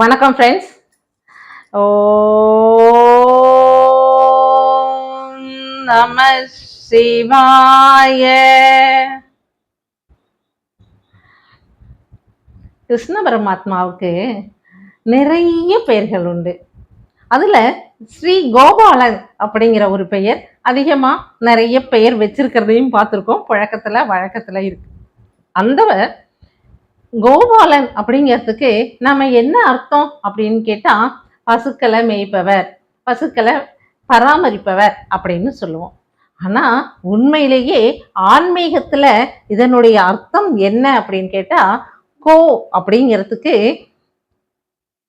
வணக்கம் ஃப்ரெண்ட்ஸ். ஓம் நம சிவாய. கிருஷ்ண பரமாத்மாவுக்கு நிறைய பெயர்கள் உண்டு. அதுல ஸ்ரீ கோபாலன் அப்படிங்கிற ஒரு பெயர் அதிகமா நிறைய பெயர் வச்சிருக்கிறதையும் பார்த்துருக்கோம். வழக்கத்துல இருக்கு. அந்த கோபாலன் அப்படிங்கிறதுக்கு நம்ம என்ன அர்த்தம் அப்படின்னு கேட்டா, பசுக்களை மேய்ப்பவர், பசுக்களை பராமரிப்பவர் அப்படின்னு சொல்லுவோம். ஆனா உண்மையிலேயே ஆன்மீகத்துல இதனுடைய அர்த்தம் என்ன அப்படின்னு கேட்டா, கோ அப்படிங்கிறதுக்கு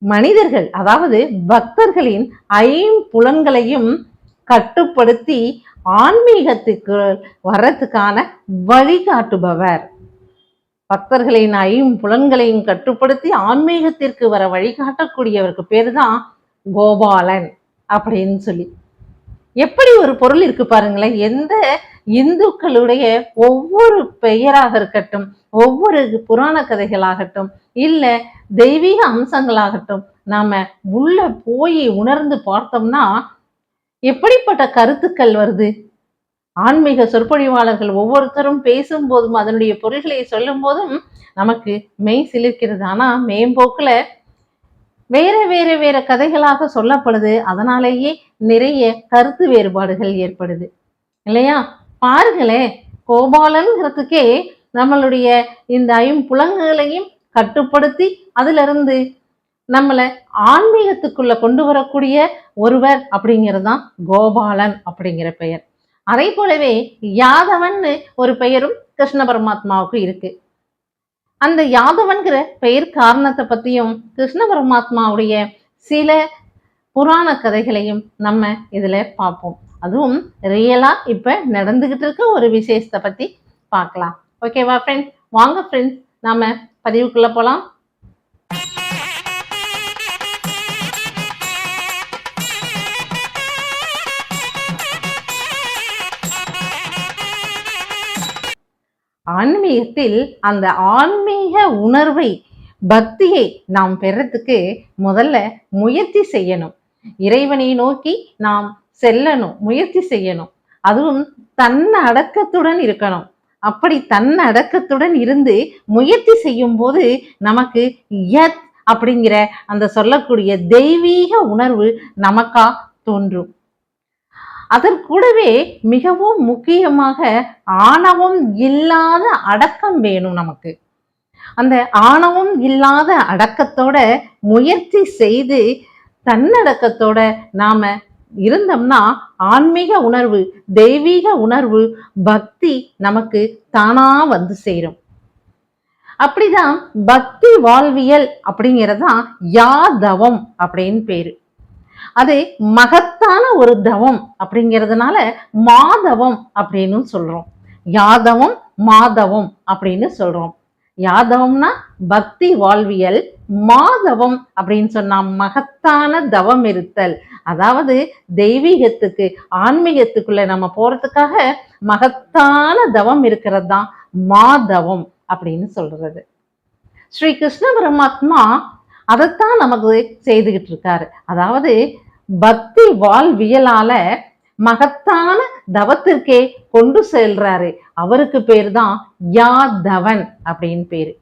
மனிதர்கள், அதாவது பக்தர்களின் ஐம்புலன்களையும் கட்டுப்படுத்தி ஆன்மீகத்துக்கு வர்றதுக்கான வழிகாட்டுபவர். பக்தர்களின் ஐம்புலன்களையும் கட்டுப்படுத்தி ஆன்மீகத்திற்கு வர வழிகாட்டக்கூடியவருக்கு பேரு தான் கோபாலன் அப்படின்னு சொல்லி. எப்படி ஒரு பொருள் இருக்கு பாருங்களேன். எந்த இந்துக்களுடைய ஒவ்வொரு பெயராக இருக்கட்டும், ஒவ்வொரு புராண கதைகளாகட்டும், இல்ல தெய்வீக அம்சங்களாகட்டும், நாம உள்ள போய் உணர்ந்து பார்த்தோம்னா எப்படிப்பட்ட கருத்துக்கள் வருது. ஆன்மீக சொற்பொழிவாளர்கள் ஒவ்வொருத்தரும் பேசும்போதும் அதனுடைய பொருள்களை சொல்லும் போதும் நமக்கு மெய் சிலிர்க்கிறது. ஆனா மேம்போக்குல வேற கதைகளாக சொல்லப்படுது. அதனாலேயே நிறைய கருத்து வேறுபாடுகள் ஏற்படுது இல்லையா? பாருங்களேன், கோபாலன்கிறதுக்கே நம்மளுடைய இந்த ஐம்புலங்களையும் கட்டுப்படுத்தி அதுல இருந்து நம்மளை ஆன்மீகத்துக்குள்ள கொண்டு வரக்கூடிய ஒருவர் அப்படிங்கிறது தான் கோபாலன் அப்படிங்கிற பெயர். அதே போலவே யாதவன் ஒரு பெயரும் கிருஷ்ண பரமாத்மாவுக்கு இருக்கு. அந்த யாதவன்கிற பெயர் காரணத்தை பத்தியும் கிருஷ்ண பரமாத்மாவுடைய சில புராண கதைகளையும் நம்ம இதுல பார்ப்போம். அதுவும் ரியலா இப்ப நடந்துகிட்டு இருக்க ஒரு விசேஷத்தை பத்தி பார்க்கலாம். ஓகேவா ஃப்ரெண்ட்ஸ்? வாங்க ஃப்ரெண்ட்ஸ், நாம பதிவுக்குள்ள போலாம். ஆன்மீகத்தில் அந்த ஆன்மீக உணர்வை, பக்தியை நாம் பெறத்துக்கு முதல்ல முயற்சி செய்யணும். இறைவனை நோக்கி நாம் செல்லணும், முயற்சி செய்யணும். அதுவும் தன்னடக்கத்துடன் இருக்கணும். அப்படி தன்னடக்கத்துடன் இருந்து முயற்சி செய்யும் போது நமக்கு யத் அப்படிங்கிற அந்த சொல்லக்கூடிய தெய்வீக உணர்வு நமக்கா தோன்றும். அதற்கூடவே மிகவும் முக்கியமாக ஆணவம் இல்லாத அடக்கம் வேணும் நமக்கு. அந்த ஆணவம் இல்லாத அடக்கத்தோட முயற்சி செய்து தன்னடக்கத்தோட நாம இருந்தோம்னா ஆன்மீக உணர்வு, தெய்வீக உணர்வு, பக்தி நமக்கு தானா வந்து சேரும். அப்படிதான் பக்தி வாழ்வியல் அப்படிங்கிறதான் யாதவம் அப்படின்னு பேரு. அது மகத்தான ஒரு தவம் அப்படிங்கிறதுனால மாதவம் அப்படின்னு சொல்றோம். யாதவம் மாதவம் அப்படின்னு சொல்றோம். யாதவம்னா பக்தி வாழ்வியல், மாதவம் அப்படின்னு சொன்னா மகத்தான தவம் இருத்தல். அதாவது தெய்வீகத்துக்கு ஆன்மீகத்துக்குள்ள நம்ம போறதுக்காக மகத்தான தவம் இருக்கிறது தான் மாதவம் அப்படின்னு சொல்றது. ஸ்ரீ கிருஷ்ண பரமாத்மா அதைத்தான் நமக்கு செய்துகிட்டு இருக்காரு. அதாவது பக்தி வாழ்வியலால மகத்தான தவத்திற்கே கொண்டு செல்றாரு. அவருக்கு பேரு தான் யாதவன் அப்படின்னு பேரு.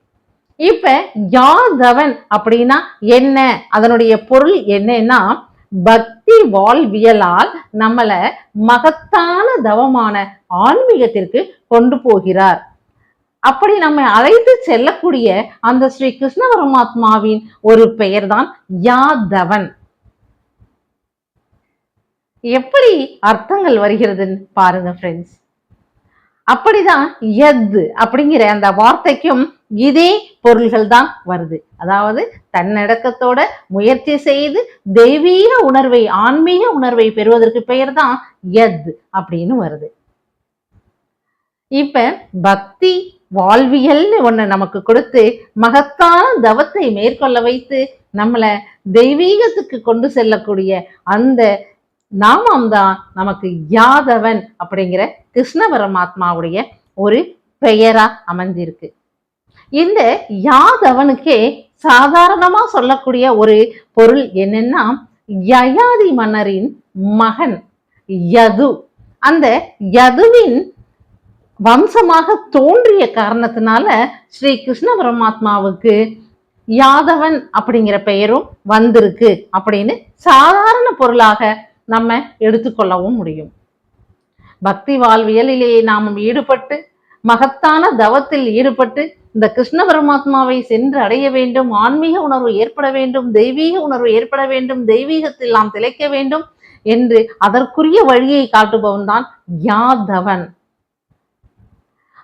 இப்ப யாதவன் அப்படின்னா என்ன, அதனுடைய பொருள் என்னன்னா, பக்தி வாழ்வியலால் நம்மள மகத்தான தவமான ஆன்மீகத்திற்கு கொண்டு போகிறார். அப்படி நம்ம அழைத்து செல்லக்கூடிய அந்த ஸ்ரீ கிருஷ்ண பரமாத்மாவின் ஒரு பெயர் தான் யாதவன். எப்படி அர்த்தங்கள் வருகிறதுன்னு பாருங்க ஃப்ரெண்ட்ஸ். அப்படிதான் யத் அப்படிங்கிற அந்த வார்த்தைக்கும் இதே பொருள்கள் தான் வருது. அதாவது தன்னடக்கத்தோட முயற்சி செய்து தெய்வீக உணர்வை, ஆன்மீக உணர்வை பெறுவதற்கு பெயர் தான் யத் அப்படின்னு வருது. இப்ப பக்தி வாழ்வியல்னு ஒண்ணு நமக்கு கொடுத்து மகத்தான தவத்தை மேற்கொள்ள வைத்து நம்மளை தெய்வீகத்துக்கு கொண்டு செல்லக்கூடிய அந்த நாமம் தான் நமக்கு யாதவன் அப்படிங்கிற கிருஷ்ண பரமாத்மாவுடைய ஒரு பெயரா அமைஞ்சிருக்கு. இந்த யாதவனுக்கே சாதாரணமா சொல்லக்கூடிய ஒரு பொருள் என்னன்னா, யயாதி மன்னரின் மகன் யது. அந்த யதுவின் வம்சமாக தோன்றிய காரணத்தினால ஸ்ரீ கிருஷ்ண பரமாத்மாவுக்கு யாதவன் அப்படிங்கிற பெயரும் வந்திருக்கு அப்படின்னு சாதாரண பொருளாக நம்ம எடுத்துக்கொள்ளவும் முடியும். பக்தி வாழ்வியலிலே நாம் ஈடுபட்டு மகத்தான தவத்தில் ஈடுபட்டு இந்த கிருஷ்ண பரமாத்மாவை சென்று அடைய வேண்டும், ஆன்மீக உணர்வு ஏற்பட வேண்டும், தெய்வீக உணர்வு ஏற்பட வேண்டும், தெய்வீகத்தில் நாம் திளைக்க வேண்டும் என்று அதற்குரிய வழியை காட்டுபவன் தான் யாதவன்.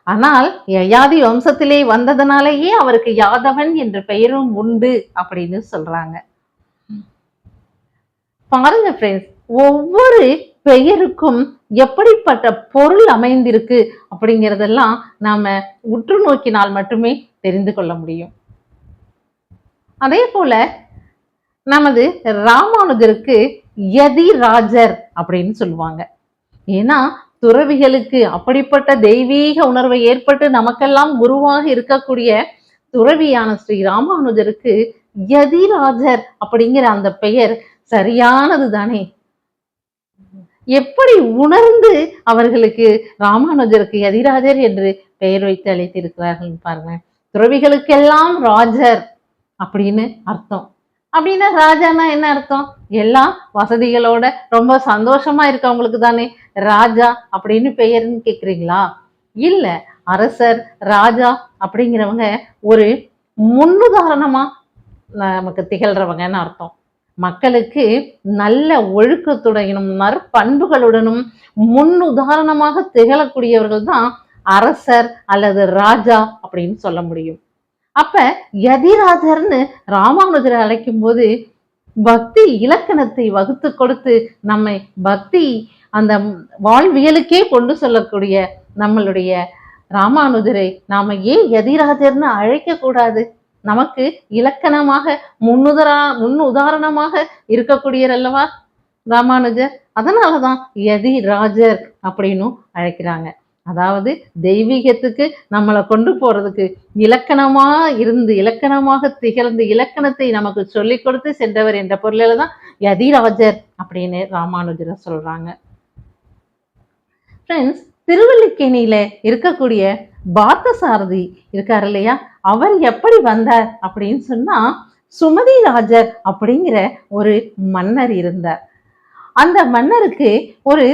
ஆனால் யயாதி வம்சத்திலே வந்ததனாலேயே அவருக்கு யாதவன் என்ற பெயரும் உண்டு அப்படின்னு சொல்றாங்க. பாருங்க ஃப்ரெண்ட்ஸ், ஒவ்வொரு பெயருக்கும் எப்படிப்பட்ட பொருள் அமைந்திருக்கு அப்படிங்கிறதெல்லாம் நாம உற்று நோக்கினால் மட்டுமே தெரிந்து கொள்ள முடியும். அதே போல நமது ராமானுஜருக்கு யதிராஜர் அப்படின்னு சொல்லுவாங்க. ஏன்னா துறவிகளுக்கு அப்படிப்பட்ட தெய்வீக உணர்வை ஏற்பட்டு நமக்கெல்லாம் குருவாக இருக்கக்கூடிய துறவியான ஸ்ரீ ராமானுஜருக்கு யதிராஜர் அப்படிங்கிற அந்த பெயர் சரியானது தானே? எப்படி உணர்ந்து அவர்களுக்கு ராமானுஜருக்கு யதிராஜர் என்று பெயர் வைத்து அழைத்திருக்கிறார்கள் பாருங்க. துறவிகளுக்கெல்லாம் ராஜர் அப்படின்னு அர்த்தம். அப்படின்னா ராஜானா என்ன அர்த்தம்? எல்லாம் வசதிகளோட ரொம்ப சந்தோஷமா இருக்கவங்களுக்கு தானே ராஜா அப்படின்னு பெயர்னு கேக்குறீங்களா? இல்ல, அரசர் ராஜா அப்படிங்கிறவங்க ஒரு முன்னுதாரணமா நமக்கு திகழ்றவங்கன்னு அர்த்தம். மக்களுக்கு நல்ல ஒழுக்கத்துடனும் நற்பண்புகளுடனும் முன்னுதாரணமாக திகழக்கூடியவர்கள் தான் அரசர் அல்லது ராஜா அப்படின்னு சொல்ல முடியும். அப்ப யதிராஜர்னு ராமானுஜரை அழைக்கும் போது பக்தி இலக்கணத்தை வகுத்து கொடுத்து நம்மை பக்தி அந்த வாழ்வியலுக்கே கொண்டு செல்லக்கூடிய நம்மளுடைய ராமானுஜரை நாம ஏன் யதிராஜர்னு அழைக்க கூடாது? நமக்கு இலக்கணமாக முன்னுதாரணமாக இருக்கக்கூடியவர் அல்லவா ராமானுஜர். அதனாலதான் யதிராஜர் அப்படின்னு அழைக்கிறாங்க. அதாவது தெய்வீகத்துக்கு நம்மளை கொண்டு போறதுக்கு இலக்கணமா இருந்து இலக்கணமாக திகழ்ந்து இலக்கணத்தை நமக்கு சொல்லிக் கொடுத்து சென்றவர் என்ற பொருளில தான் யதிராஜர் அப்படின்னு ராமானுஜரை சொல்றாங்க. ஃப்ரெண்ட்ஸ், திருவல்லிக்கேணியில இருக்கக்கூடிய பார்த்தசாரதி இருக்காரு இல்லையா, அவர் எப்படி வந்தார் அப்படின்னு சொன்னா, சுமதி ராஜர் அப்படிங்கிற ஒரு மன்னர் இருந்தார். அந்த மன்னருக்கு ஒரு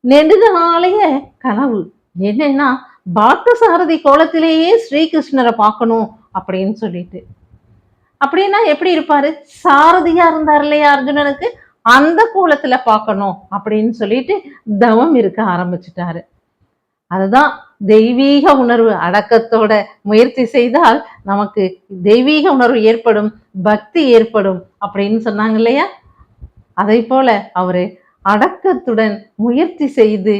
நெடுநாளைய கனவு என்னன்னா, பார்த்தசாரதி கோலத்திலேயே ஸ்ரீகிருஷ்ணரை பார்க்கணும் அப்படின்னு சொல்லிட்டு. அப்படின்னா எப்படி இருப்பாரு? சாரதியா இருந்தார் இல்லையா அர்ஜுனனுக்கு, அந்த கோலத்துல பார்க்கணும் அப்படின்னு சொல்லிட்டு தவம் இருக்க ஆரம்பிச்சுட்டாரு. அதுதான் தெய்வீக உணர்வு. அடக்கத்தோட முயற்சி செய்தால் நமக்கு தெய்வீக உணர்வு ஏற்படும், பக்தி ஏற்படும் அப்படின்னு சொன்னாங்க இல்லையா. அதை போல அவரு அடக்கத்துடன் முயற்சி செய்து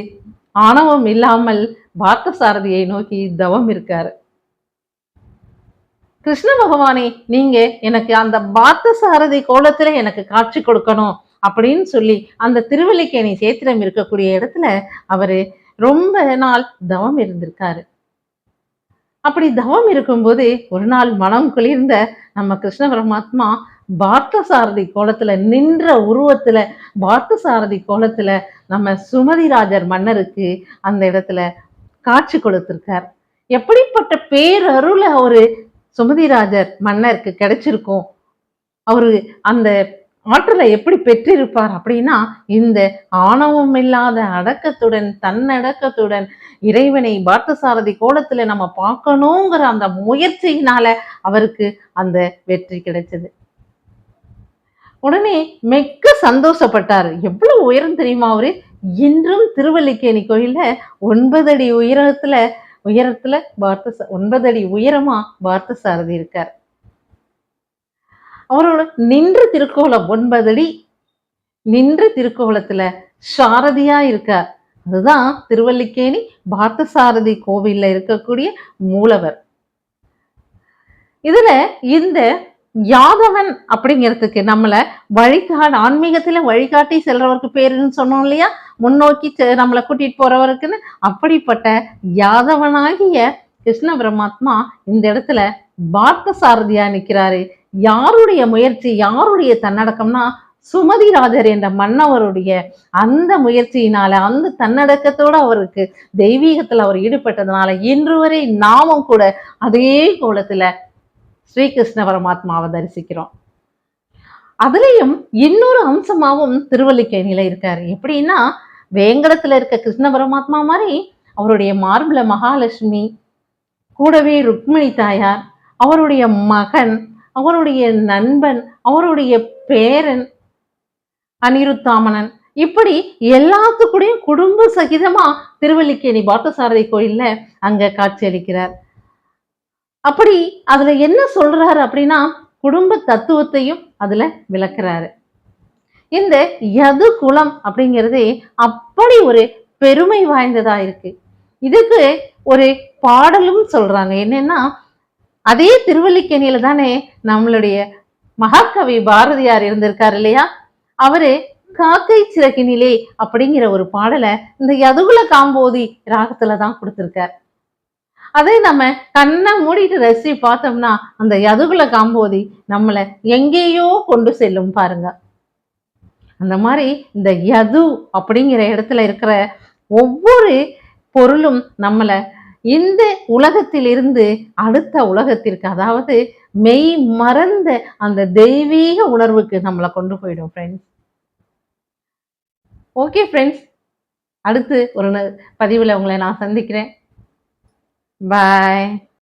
ஆணவம் இல்லாமல் பார்த்தசாரதியை நோக்கி தவம் இருக்காரு. கிருஷ்ண பகவானே, நீங்க எனக்கு அந்த பார்த்தசாரதி கோலத்துல எனக்கு காட்சி கொடுக்கணும் அப்படின்னு சொல்லி அந்த திருவல்லிக்கேணி சேத்திரம் இருக்கக்கூடிய இடத்துல அவரு ரொம்ப நாள் தவம் இருந்திருக்காரு. அப்படி தவம் இருக்கும்போது ஒரு நாள் மனம் குளிர்ந்த நம்ம கிருஷ்ண பரமாத்மா பார்த்தசாரதி கோலத்துல நின்ற உருவத்துல பார்த்தசாரதி கோலத்துல நம்ம சுமதிராஜர் மன்னருக்கு அந்த இடத்துல காட்சி கொடுத்திருக்கார். எப்படிப்பட்ட பேரருள ஒரு சுமதிராஜர் மன்னருக்கு கிடைச்சிருக்கும், அவரு அந்த ஆற்றலை எப்படி பெற்றிருப்பார் அப்படின்னா, இந்த ஆணவம் இல்லாத அடக்கத்துடன் தன்னடக்கத்துடன் இறைவனை பார்த்தசாரதி கோலத்துல நம்ம பார்க்கணுங்கிற அந்த முயற்சியினால அவருக்கு அந்த வெற்றி கிடைச்சது. உடனே மிக்க சந்தோஷப்பட்டாரு. எவ்வளவு உயரம் தெரியுமா அவரு? இன்றும் திருவல்லிக்கேணி கோயில்ல 9 அடி உயரத்துல 9 அடி உயரமா பார்த்தசாரதி இருக்கார். அவரோட நின்ற திருக்கோலம் 9 அடி நின்ற திருக்கோலத்துல சாரதியா இருக்கார். அதுதான் திருவல்லிக்கேணி பார்த்தசாரதி கோவில்ல இருக்கக்கூடிய மூலவர். இதுல இந்த யாதவன் அப்படிங்கிறதுக்கு நம்மள ஆன்மீகத்துல வழிகாட்டி செல்றவருக்கு பேருன்னு சொன்னோம் இல்லையா, முன்னோக்கி நம்மளை கூட்டிட்டு போறவருக்குன்னு. அப்படிப்பட்ட யாதவனாகிய கிருஷ்ண பரமாத்மா இந்த இடத்துல பார்த்த சாரதியா நிற்கிறாரு. யாருடைய முயற்சி, யாருடைய தன்னடக்கம்னா சுமதிராஜர் என்ற மன்னவருடைய அந்த முயற்சியினால, அந்த தன்னடக்கத்தோட அவருக்கு தெய்வீகத்துல அவர் ஈடுபட்டதுனால இன்று வரை நாமும் கூட அதே கோலத்துல ஸ்ரீகிருஷ்ண பரமாத்மாவை தரிசிக்கிறோம். அதுலயும் இன்னொரு அம்சமாவும் திருவல்லிக்கேணியில இருக்காரு. எப்படின்னா வேங்கடத்துல இருக்க கிருஷ்ண பரமாத்மா மாதிரி அவருடைய மார்புல மகாலட்சுமி, கூடவே ருக்மிணி தாயார், அவருடைய மகன், அவருடைய நண்பன், அவருடைய பேரன் அனிருத்தாமணன், இப்படி எல்லாத்துக்கூடயும் குடும்ப சகிதமா திருவல்லிக்கேணி பார்த்தசாரதி கோயில்ல அங்க காட்சியளிக்கிறார். அப்படி அதுல என்ன சொல்றாரு அப்படின்னா குடும்ப தத்துவத்தையும் அதுல விளக்குறாரு. இந்த யது குலம் அப்படிங்கிறது அப்படி ஒரு பெருமை வாய்ந்ததா இருக்கு. இதுக்கு ஒரு பாடலும் சொல்றாங்க. என்னன்னா அதே திருவல்லிக்கேணியில தானே நம்மளுடைய மகாகவி பாரதியார் இருந்திருக்காரு இல்லையா? அவரு காக்கை சிறகினிலே அப்படிங்கிற ஒரு பாடலை இந்த யதுகுல காம்போதி ராகத்துல தான் கொடுத்திருக்கார். அதை நம்ம கண்ணை மூடிட்டு ரசி பார்த்தோம்னா அந்த யதுகுல காம்போதி நம்மளை எங்கேயோ கொண்டு செல்லும் பாருங்க. அந்த மாதிரி இந்த யது அப்படிங்கிற இடத்துல இருக்கிற ஒவ்வொரு பொருளும் நம்மளை இந்த உலகத்திலிருந்து அடுத்த உலகத்திற்கு, அதாவது மெய் மறந்த அந்த தெய்வீக உணர்வுக்கு நம்மளை கொண்டு போயிடும் ஃப்ரெண்ட்ஸ். ஓகே ஃப்ரெண்ட்ஸ், அடுத்து ஒரு பதிவில் உங்களை நான் சந்திக்கிறேன். பாய்.